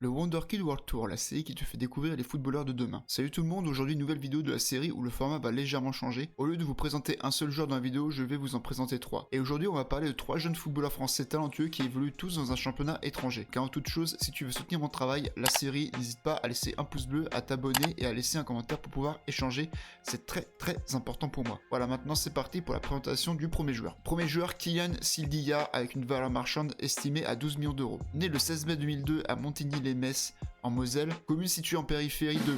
Le Wonderkid World Tour, la série qui te fait découvrir les footballeurs de demain. Salut tout le monde, aujourd'hui une nouvelle vidéo de la série où le format va légèrement changer. Au lieu de vous présenter un seul joueur dans la vidéo, je vais vous en présenter 3. Et aujourd'hui on va parler de 3 jeunes footballeurs français talentueux qui évoluent tous dans un championnat étranger. Car en toute chose, si tu veux soutenir mon travail, la série, n'hésite pas à laisser un pouce bleu, à t'abonner et à laisser un commentaire pour pouvoir échanger. C'est très important pour moi. Voilà, maintenant c'est parti pour la présentation du premier joueur. Premier joueur, Kylian Sildiya, avec une valeur marchande estimée à 12 millions d'euros. Né le 16 mai 2002 à Montigny-lès-Metz, en Moselle, commune située en périphérie de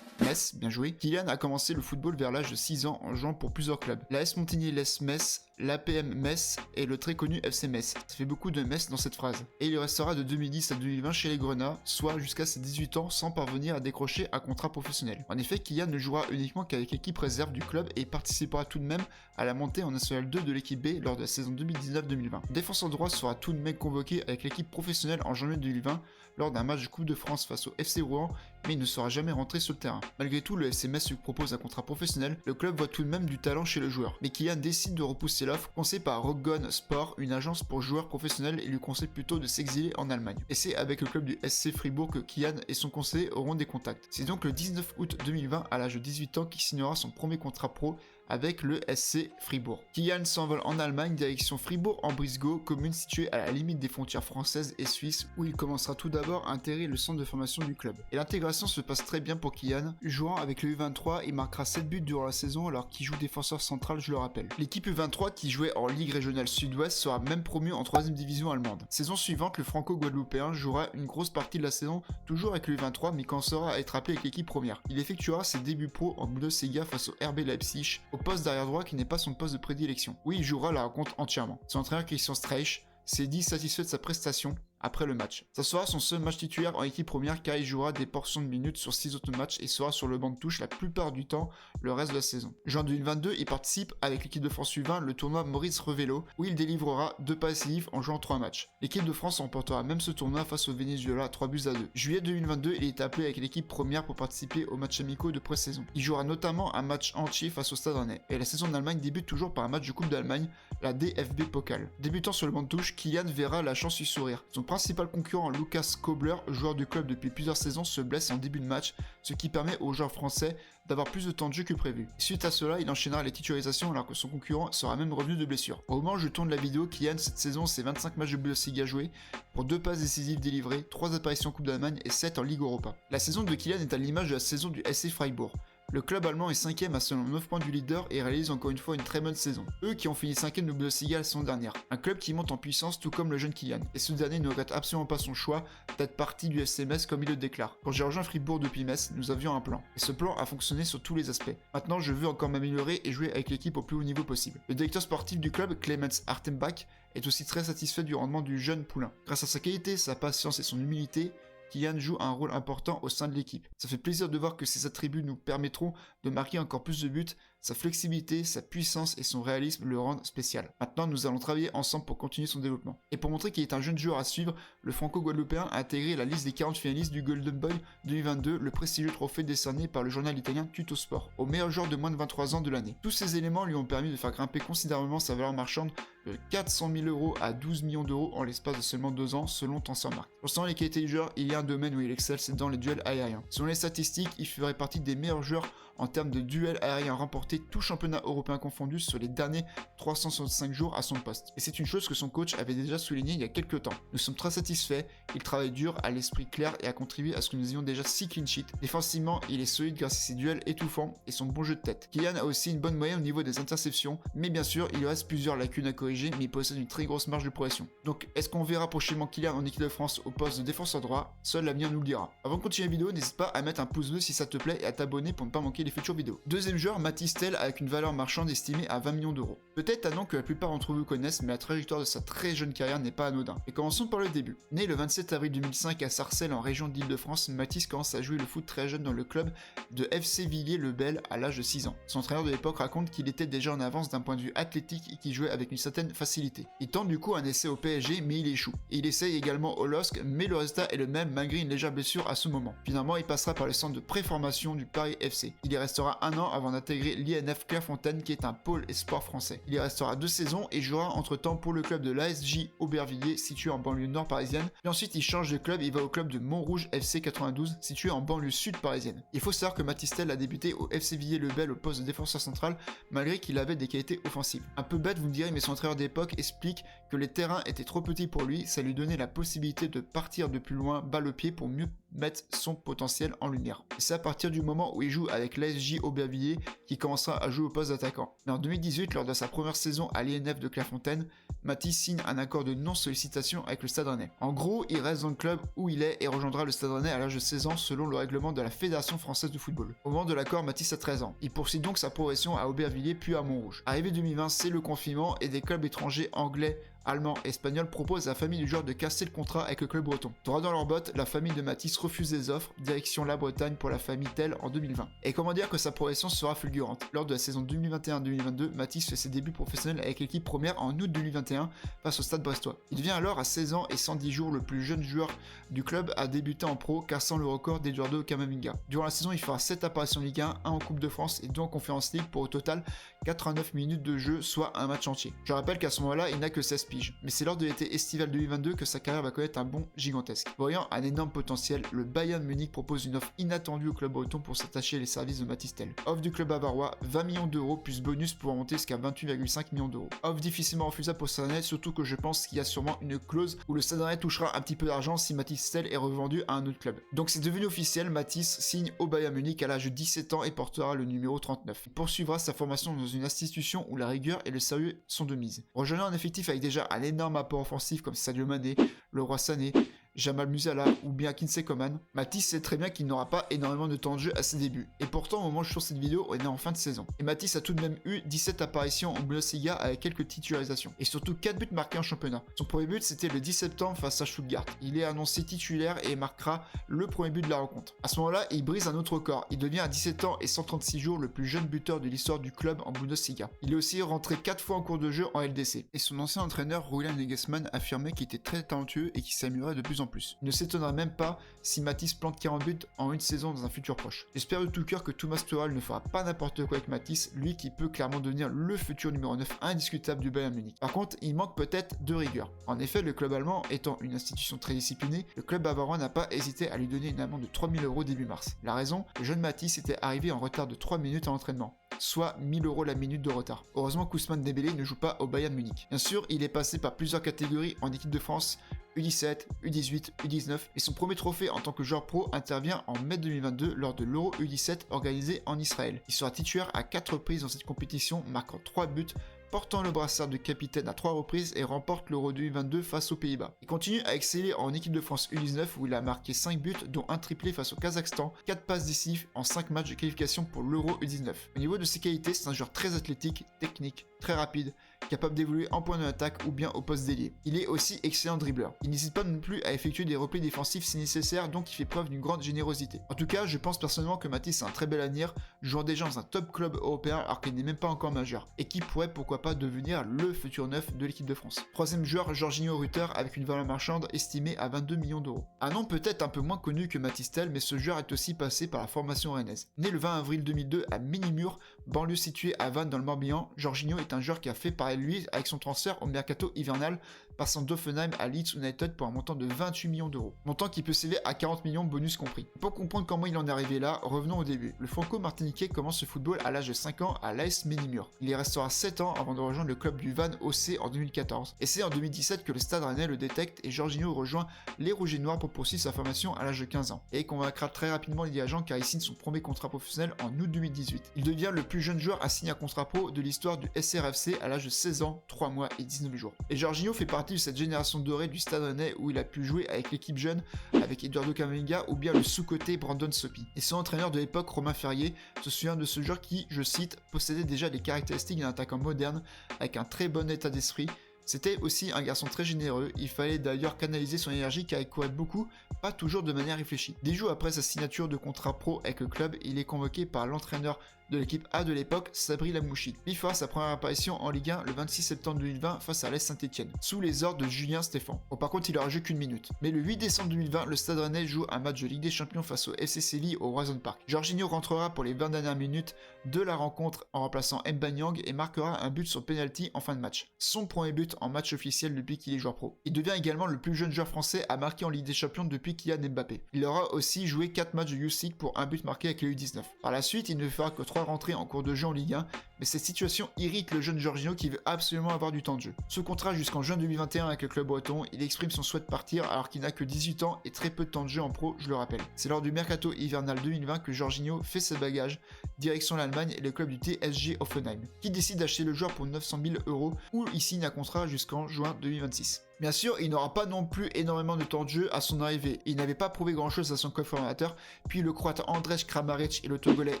Metz, bien joué. Kylian a commencé le football vers l'âge de 6 ans en jouant pour plusieurs clubs. L'AS Montigny-lès-Metz, l'APM Metz et le très connu FC Metz. Ça fait beaucoup de Metz dans cette phrase. Et il restera de 2010 à 2020 chez les Grenats, soit jusqu'à ses 18 ans sans parvenir à décrocher un contrat professionnel. En effet, Kylian ne jouera uniquement qu'avec l'équipe réserve du club et participera tout de même à la montée en National 2 de l'équipe B lors de la saison 2019-2020. Défenseur droit sera tout de même convoqué avec l'équipe professionnelle en janvier 2020 lors d'un match de Coupe de France face au FC Rouen, mais il ne sera jamais rentré sur le terrain. Malgré tout, le FC Metz lui propose un contrat professionnel, le club voit tout de même du talent chez le joueur. Mais Kylian décide de repousser l'offre, conseillé par Rockgon Sport, une agence pour joueurs professionnels, et lui conseille plutôt de s'exiler en Allemagne. Et c'est avec le club du SC Fribourg que Kylian et son conseiller auront des contacts. C'est donc le 19 août 2020, à l'âge de 18 ans, qu'il signera son premier contrat pro avec le SC Fribourg. Kylian s'envole en Allemagne, direction Fribourg-en-Brisgau, commune située à la limite des frontières françaises et suisses, où il commencera tout d'abord à intégrer le centre de formation du club. Et l'intégration se passe très bien pour Kylian. Jouant avec le U23, il marquera 7 buts durant la saison alors qu'il joue défenseur central, je le rappelle. L'équipe U23 qui jouait en Ligue régionale Sud-Ouest sera même promue en 3ème division allemande. Saison suivante, le franco-guadeloupéen jouera une grosse partie de la saison, toujours avec le U23, mais commencera à être appelé avec l'équipe première. Il effectuera ses débuts pro en Bundesliga face au RB Leipzig, au poste d'arrière droit qui n'est pas son poste de prédilection. Oui, il jouera la rencontre entièrement. Son entraîneur Christian Streich s'est dit satisfait de sa prestation après le match. Ça sera son seul match titulaire en équipe première car il jouera des portions de minutes sur 6 autres matchs et sera sur le banc de touche la plupart du temps le reste de la saison. Juin 2022, il participe avec l'équipe de France U20 le tournoi Maurice Revello où il délivrera 2 passes décisives en jouant 3 matchs. L'équipe de France remportera même ce tournoi face au Venezuela 3 buts à 2. Juillet 2022, il est appelé avec l'équipe première pour participer aux matchs amicaux de pré-saison. Il jouera notamment un match entier face au Stade Rennais. Et la saison d'Allemagne débute toujours par un match de Coupe d'Allemagne, la DFB Pokal. Débutant sur le banc de touche, Kylian verra la chance lui sourire. Son principal concurrent Lucas Kobler, joueur du club depuis plusieurs saisons, se blesse en début de match, ce qui permet aux joueurs français d'avoir plus de temps de jeu que prévu. Suite à cela, il enchaînera les titularisations alors que son concurrent sera même revenu de blessure. Au moment où je tourne la vidéo, Kylian cette saison c'est 25 matchs de Bundesliga joués, pour 2 passes décisives délivrées, 3 apparitions en Coupe d'Allemagne et 7 en Ligue Europa. La saison de Kylian est à l'image de la saison du SC Freiburg. Le club allemand est 5ème à seulement 9 points du leader et réalise encore une fois une très bonne saison. Eux qui ont fini 5ème de Bundesliga la saison dernière. Un club qui monte en puissance tout comme le jeune Kylian. Et ce dernier ne regrette absolument pas son choix d'être parti du FC Metz comme il le déclare. Quand j'ai rejoint Fribourg depuis Metz, nous avions un plan. Et ce plan a fonctionné sur tous les aspects. Maintenant je veux encore m'améliorer et jouer avec l'équipe au plus haut niveau possible. Le directeur sportif du club, Clemens Artenbach, est aussi très satisfait du rendement du jeune poulain. Grâce à sa qualité, sa patience et son humilité, Kylian joue un rôle important au sein de l'équipe. Ça fait plaisir de voir que ces attributs nous permettront de marquer encore plus de buts, sa flexibilité, sa puissance et son réalisme le rendent spécial. Maintenant, nous allons travailler ensemble pour continuer son développement. Et pour montrer qu'il est un jeune joueur à suivre, le franco-guadeloupéen a intégré la liste des 40 finalistes du Golden Boy 2022, le prestigieux trophée décerné par le journal italien Tuttosport, au meilleur joueur de moins de 23 ans de l'année. Tous ces éléments lui ont permis de faire grimper considérablement sa valeur marchande de 400 000 euros à 12 millions d'euros en l'espace de seulement 2 ans, selon Transfermarkt. Concernant les qualités du joueur, il y a un domaine où il excelle, c'est dans les duels aériens. Selon les statistiques, il ferait partie des meilleurs joueurs en termes de duels aériens remportés, tout championnat européen confondu, sur les derniers 365 jours à son poste. Et c'est une chose que son coach avait déjà souligné il y a quelques temps. Nous sommes très satisfaits, il travaille dur, a l'esprit clair et a contribué à ce que nous ayons déjà 6 clean sheets. Défensivement, il est solide grâce à ses duels étouffants et son bon jeu de tête. Kylian a aussi une bonne moyenne au niveau des interceptions, mais bien sûr, il lui reste plusieurs lacunes à corriger, mais il possède une très grosse marge de progression. Donc, est-ce qu'on verra prochainement Kylian en équipe de France au poste de défenseur droit? Seul l'avenir nous le dira. Avant de continuer la vidéo, n'hésite pas à mettre un pouce bleu si ça te plaît et à t'abonner pour ne pas manquer les futures vidéos. Deuxième joueur, Mathys Tel, avec une valeur marchande estimée à 20 millions d'euros. Peut-être un nom que la plupart d'entre vous connaissent, mais la trajectoire de sa très jeune carrière n'est pas anodin. Et commençons par le début. Né le 27 avril 2005 à Sarcelles en région d'Île-de-France, Mathys commence à jouer le foot très jeune dans le club de FC Villiers-le-Bel à l'âge de 6 ans. Son entraîneur de l'époque raconte qu'il était déjà en avance d'un point de vue athlétique et qu'il jouait avec une certaine certaine facilité. Il tente du coup un essai au PSG mais il échoue. Et il essaye également au LOSC mais le résultat est le même malgré une légère blessure à ce moment. Finalement il passera par le centre de préformation du Paris FC. Il y restera un an avant d'intégrer l'INF Clairefontaine qui est un pôle espoir français. Il y restera 2 saisons et jouera entre temps pour le club de l'ASJ Aubervilliers situé en banlieue nord parisienne. Puis ensuite il change de club et il va au club de Montrouge FC 92 situé en banlieue sud parisienne. Il faut savoir que Mathys Tel a débuté au FC Villiers-le-Bel au poste de défenseur central malgré qu'il avait des qualités offensives. Un peu bête vous me direz mais son entraîneur d'époque explique que les terrains étaient trop petits pour lui, ça lui donnait la possibilité de partir de plus loin balle au pied pour mieux mettre son potentiel en lumière. Et c'est à partir du moment où il joue avec l'ASJ Aubervilliers qu'il commencera à jouer au poste d'attaquant. Mais en 2018, lors de sa première saison à l'INF de Clairefontaine, Mathys signe un accord de non-sollicitation avec le Stade Rennais. En gros, il reste dans le club où il est et rejoindra le Stade Rennais à l'âge de 16 ans selon le règlement de la Fédération Française de Football. Au moment de l'accord, Mathys a 13 ans. Il poursuit donc sa progression à Aubervilliers puis à Montrouge. Arrivé 2020, c'est le confinement et des clubs étrangers anglais, allemands et espagnols proposent à la famille du joueur de casser le contrat avec le club breton. Droit dans leur botte, la famille de Mathys refuse les offres, direction la Bretagne pour la famille Tel en 2020. Et comment dire que sa progression sera fulgurante. Lors de la saison 2021-2022, Mathys fait ses débuts professionnels avec l'équipe première en août 2021 face au Stade brestois. Il devient alors à 16 ans et 110 jours le plus jeune joueur du club à débuter en pro, cassant le record d'Eduardo Camavinga. Durant la saison, il fera 7 apparitions en Ligue 1, 1 en Coupe de France et 2 en Conference League pour au total 89 minutes de jeu, soit un match entier. Je rappelle qu'à ce moment-là, il n'a que 16 piges. Mais c'est lors de l'été estival 2022 que sa carrière va connaître un bond gigantesque. Voyant un énorme potentiel, le Bayern Munich propose une offre inattendue au club breton pour s'attacher les services de Mathys Tel. Offre du club bavarois, 20 millions d'euros plus bonus pour monter jusqu'à 28,5 millions d'euros. Offre difficilement refusable pour Stade Rennais, surtout que je pense qu'il y a sûrement une clause où le Stade Rennais touchera un petit peu d'argent si Mathys Tel est revendu à un autre club. Donc c'est devenu officiel, Mathys signe au Bayern Munich à l'âge de 17 ans et portera le numéro 39. Il poursuivra sa formation dans une institution où la rigueur et le sérieux sont de mise. Rejoignant un effectif avec déjà un énorme apport offensif comme Sadio Mané, Leroy Sané, Jamal Musiala ou bien Kingsley Coman, Mathys sait très bien qu'il n'aura pas énormément de temps de jeu à ses débuts. Et pourtant, au moment où je tourne cette vidéo, on est en fin de saison. Et Mathys a tout de même eu 17 apparitions en Bundesliga avec quelques titularisations. Et surtout 4 buts marqués en championnat. Son premier but, c'était le 10 septembre face à Stuttgart. Il est annoncé titulaire et marquera le premier but de la rencontre. À ce moment-là, il brise un autre record. Il devient à 17 ans et 136 jours le plus jeune buteur de l'histoire du club en Bundesliga. Il est aussi rentré 4 fois en cours de jeu en LDC. Et son ancien entraîneur, Julian Nagelsmann, affirmait qu'il était très talentueux et qu'il s'améliorait de plus en plus. Il ne s'étonnera même pas si Mathys plante 40 buts en une saison dans un futur proche. J'espère de tout cœur que Thomas Tuchel ne fera pas n'importe quoi avec Mathys, lui qui peut clairement devenir le futur numéro 9 indiscutable du Bayern Munich. Par contre, il manque peut-être de rigueur. En effet, le club allemand étant une institution très disciplinée, le club bavarois n'a pas hésité à lui donner une amende de 3 000 € début mars. La raison, le jeune Mathys était arrivé en retard de 3 minutes à l'entraînement, soit 1 000 € la minute de retard. Heureusement qu'Ousmane Dembélé ne joue pas au Bayern Munich. Bien sûr, il est passé par plusieurs catégories en équipe de France, U17, U18, U19 et son premier trophée en tant que joueur pro intervient en mai 2022 lors de l'Euro U17 organisé en Israël. Il sera titulaire à 4 reprises dans cette compétition, marquant 3 buts, portant le brassard de capitaine à 3 reprises et remporte l'Euro 2022 face aux Pays-Bas. Il continue à exceller en équipe de France U19 où il a marqué 5 buts dont un triplé face au Kazakhstan, 4 passes décisives en 5 matchs de qualification pour l'Euro U19. Au niveau de ses qualités, c'est un joueur très athlétique, technique, très rapide, capable d'évoluer en point de l'attaque ou bien au poste d'ailier. Il est aussi excellent dribbleur. Il n'hésite pas non plus à effectuer des replis défensifs si nécessaire, donc il fait preuve d'une grande générosité. En tout cas, je pense personnellement que Mathys a un très bel avenir, jouant déjà dans un top club européen alors qu'il n'est même pas encore majeur, et qui pourrait pourquoi pas devenir le futur neuf de l'équipe de France. Troisième joueur, Jorginho Rutter, avec une valeur marchande estimée à 22 millions d'euros. Un nom peut-être un peu moins connu que Mathys Tel, mais ce joueur est aussi passé par la formation rennaise. Né le 20 avril 2002 à Minimur, banlieue située à Vannes dans le Morbihan, Jorginho est un joueur qui a fait parler de lui avec son transfert au mercato hivernal, passant d'Offenheim à Leeds United pour un montant de 28 millions d'euros. Montant qui peut s'élever à 40 millions bonus compris. Pour comprendre comment il en est arrivé là, revenons au début. Le franco-martiniquais commence le football à l'âge de 5 ans à l'AS Minimur. Il y restera 7 ans avant de rejoindre le club du Vannes OC en 2014. Et c'est en 2017 que le Stade Rennais le détecte et Jorginho rejoint les Rouges et Noirs pour poursuivre sa formation à l'âge de 15 ans. Et convaincra très rapidement les dirigeants car il signe son premier contrat professionnel en août 2018. Il devient le plus jeune joueur à signer un contrat pro de l'histoire du SRFC à l'âge de 16 ans, 3 mois et 19 jours. Et Jorginho fait partie de cette génération dorée du Stade Rennais où il a pu jouer avec l'équipe jeune, avec Eduardo Camavinga ou bien le sous-côté Brandon Sopi. Et son entraîneur de l'époque, Romain Ferrier, se souvient de ce joueur qui, je cite, possédait déjà des caractéristiques d'un attaquant moderne avec un très bon état d'esprit, C'était aussi un garçon très généreux, il fallait d'ailleurs canaliser son énergie car il courait beaucoup, pas toujours de manière réfléchie. 10 jours après sa signature de contrat pro avec le club, il est convoqué par l'entraîneur de l'équipe A de l'époque, Sabri Lamouchi. Il fera sa première apparition en Ligue 1 le 26 septembre 2020 face à l'Est Saint-Etienne, sous les ordres de Julien Stéphan. Bon, par contre, il aura joué qu'une minute. Mais le 8 décembre 2020, le Stade Rennais joue un match de Ligue des Champions face au FC Séville au Roison Park. Jorginho rentrera pour les 20 dernières minutes de la rencontre en remplaçant Mbanyang et marquera un but sur penalty en fin de match. Son premier but en match officiel depuis qu'il est joueur pro. Il devient également le plus jeune joueur français à marquer en Ligue des Champions depuis Kylian Mbappé. Il aura aussi joué 4 matchs de Youth League pour un but marqué avec les U19. Par la suite, il ne fera que 3 rentrées en cours de jeu en Ligue 1, mais cette situation irrite le jeune Jorginho qui veut absolument avoir du temps de jeu. Sous contrat jusqu'en juin 2021 avec le club breton, il exprime son souhait de partir alors qu'il n'a que 18 ans et très peu de temps de jeu en pro, je le rappelle. C'est lors du mercato hivernal 2020 que Jorginho fait ses bagages, direction l'Allemagne et le club du TSG Hoffenheim, qui décide d'acheter le joueur pour 900 000 €, où il signe un contrat jusqu'en juin 2026. Bien sûr, il n'aura pas non plus énormément de temps de jeu à son arrivée. Il n'avait pas prouvé grand chose à son club formateur, puis le Croate Andrej Kramaric et le Togolais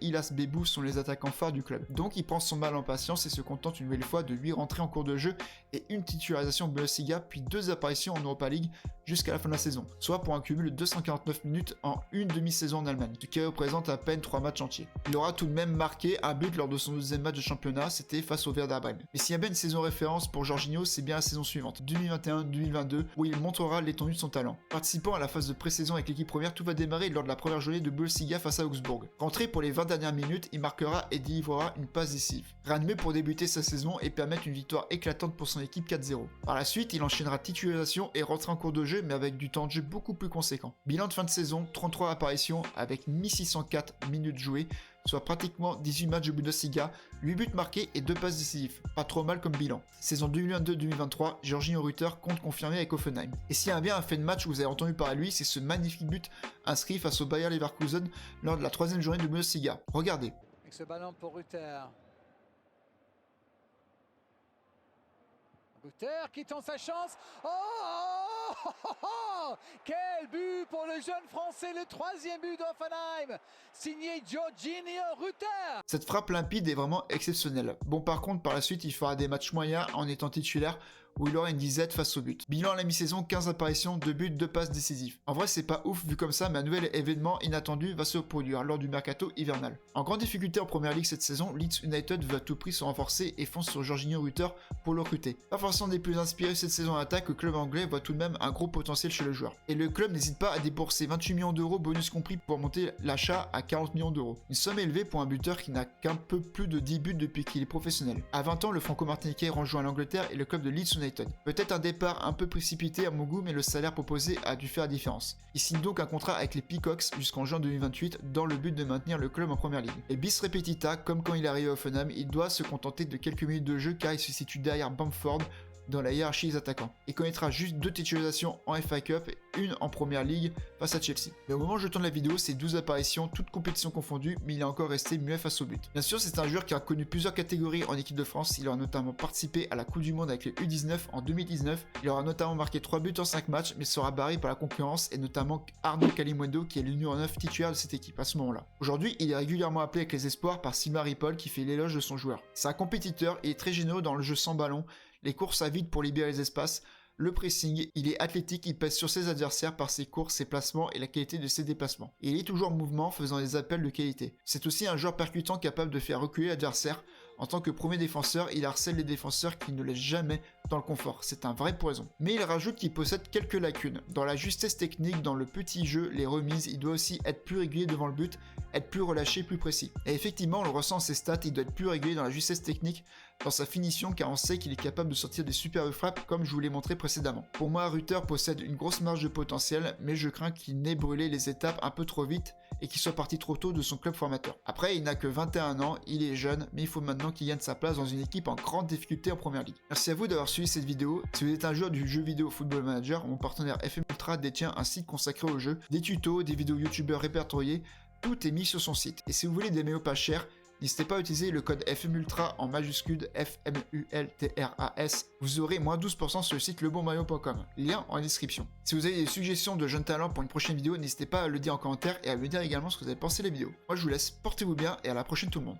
Ilas Bebou sont les attaquants phares du club. Donc il prend son mal en patience et se contente une nouvelle fois de 8 rentrées en cours de jeu et une titularisation en Bundesliga, puis 2 apparitions en Europa League jusqu'à la fin de la saison, soit pour un cumul de 249 minutes en une demi-saison en Allemagne, ce qui représente à peine 3 matchs entiers. Il aura tout de même marqué un but lors de son deuxième match de championnat, c'était face au Werder Bremen. Mais s'il y a bien une saison référence pour Jorginho, c'est bien la saison suivante, 2021-2022, où il montrera l'étendue de son talent. Participant à la phase de pré-saison avec l'équipe première, tout va démarrer lors de la première journée de Bundesliga face à Augsbourg. Rentré pour les 20 dernières minutes, il marquera et délivrera une passe décisive. Rien de mieux pour débuter sa saison et permettre une victoire éclatante pour son équipe 4-0. Par la suite, il enchaînera titularisation et rentrée en cours de jeu, mais avec du temps de jeu beaucoup plus conséquent. Bilan de fin de saison, 33 apparitions avec 1604 minutes jouées, soit pratiquement 18 matchs de Bundesliga, 8 buts marqués et 2 passes décisives. Pas trop mal comme bilan. Saison 2022-2023, Jorginho Rutter compte confirmer avec Hoffenheim. Et s'il y a bien un fait de match que vous avez entendu parler de lui, c'est ce magnifique but inscrit face au Bayer Leverkusen lors de la 3e journée de Bundesliga. Regardez. Avec ce ballon pour Rutter. Rutter qui tente sa chance. Oh, quel but pour le jeune français, le 3e but d'Hoffenheim, signé Jorginho Rutter. Cette frappe limpide est vraiment exceptionnelle. Bon, par contre, par la suite, il fera des matchs moyens en étant titulaire, où il aura une disette face au but. Bilan à la mi-saison, 15 apparitions, 2 buts, 2 passes décisives. En vrai, c'est pas ouf vu comme ça, mais un nouvel événement inattendu va se produire lors du mercato hivernal. En grande difficulté en première ligue cette saison, Leeds United veut à tout prix se renforcer et fonce sur Jorginho Rutter pour le recruter. Pas forcément des plus inspirés cette saison en attaque, le club anglais voit tout de même un gros potentiel chez le joueur. Et le club n'hésite pas à débourser 28 millions d'euros, bonus compris, pour monter l'achat à 40 millions d'euros. Une somme élevée pour un buteur qui n'a qu'un peu plus de 10 buts depuis qu'il est professionnel. À 20 ans, le franco-martiniquais rejoint l'Angleterre et le club de Leeds United. Peut-être un départ un peu précipité à mon goût, mais le salaire proposé a dû faire la différence. Il signe donc un contrat avec les Peacocks jusqu'en juin 2028 dans le but de maintenir le club en première ligue. Et bis repetita, comme quand il arrive à Hoffenheim, il doit se contenter de quelques minutes de jeu car il se situe derrière Bamford dans la hiérarchie des attaquants. Il connaîtra juste 2 titularisations en FA Cup et une en Première Ligue face à Chelsea. Mais au moment où je tourne la vidéo, c'est 12 apparitions, toutes compétitions confondues, mais il est encore resté muet face au but. Bien sûr, c'est un joueur qui a connu plusieurs catégories en équipe de France, il aura notamment participé à la Coupe du Monde avec les U19 en 2019, il aura notamment marqué 3 buts en 5 matchs, mais sera barré par la concurrence et notamment Arnaud Kalimundo qui est le numéro 9 titulaire de cette équipe à ce moment-là. Aujourd'hui, il est régulièrement appelé avec les espoirs par Sylvain Ripoll qui fait l'éloge de son joueur. C'est un compétiteur et est très généreux dans le jeu sans ballon, les courses à vide pour libérer les espaces, le pressing, il est athlétique, il pèse sur ses adversaires par ses courses, ses placements et la qualité de ses déplacements. Et il est toujours en mouvement, faisant des appels de qualité. C'est aussi un joueur percutant capable de faire reculer l'adversaire. En tant que premier défenseur, il harcèle les défenseurs qui ne laissent jamais dans le confort. C'est un vrai poison. Mais il rajoute qu'il possède quelques lacunes. Dans la justesse technique, dans le petit jeu, les remises, il doit aussi être plus régulier devant le but, être plus relâché, plus précis. Et effectivement, on le ressent en ses stats, il doit être plus régulier dans la justesse technique, dans sa finition, car on sait qu'il est capable de sortir des superbes frappes comme je vous l'ai montré précédemment. Pour moi, Rutter possède une grosse marge de potentiel, mais je crains qu'il n'ait brûlé les étapes un peu trop vite et qu'il soit parti trop tôt de son club formateur. Après, il n'a que 21 ans, il est jeune, mais il faut maintenant qu'il gagne sa place dans une équipe en grande difficulté en première ligue. Merci à vous d'avoir suivi cette vidéo. Si vous êtes un joueur du jeu vidéo Football Manager, mon partenaire FM Ultra détient un site consacré au jeu, des tutos, des vidéos youtubeurs répertoriées, tout est mis sur son site. Et si vous voulez des méos pas chers, n'hésitez pas à utiliser le code FMULTRA en majuscule FMULTRAS. Vous aurez moins 12% sur le site lebonmaillot.com. Lien en description. Si vous avez des suggestions de jeunes talents pour une prochaine vidéo, n'hésitez pas à le dire en commentaire et à me dire également ce que vous avez pensé de la vidéo. Moi je vous laisse, portez-vous bien et à la prochaine tout le monde.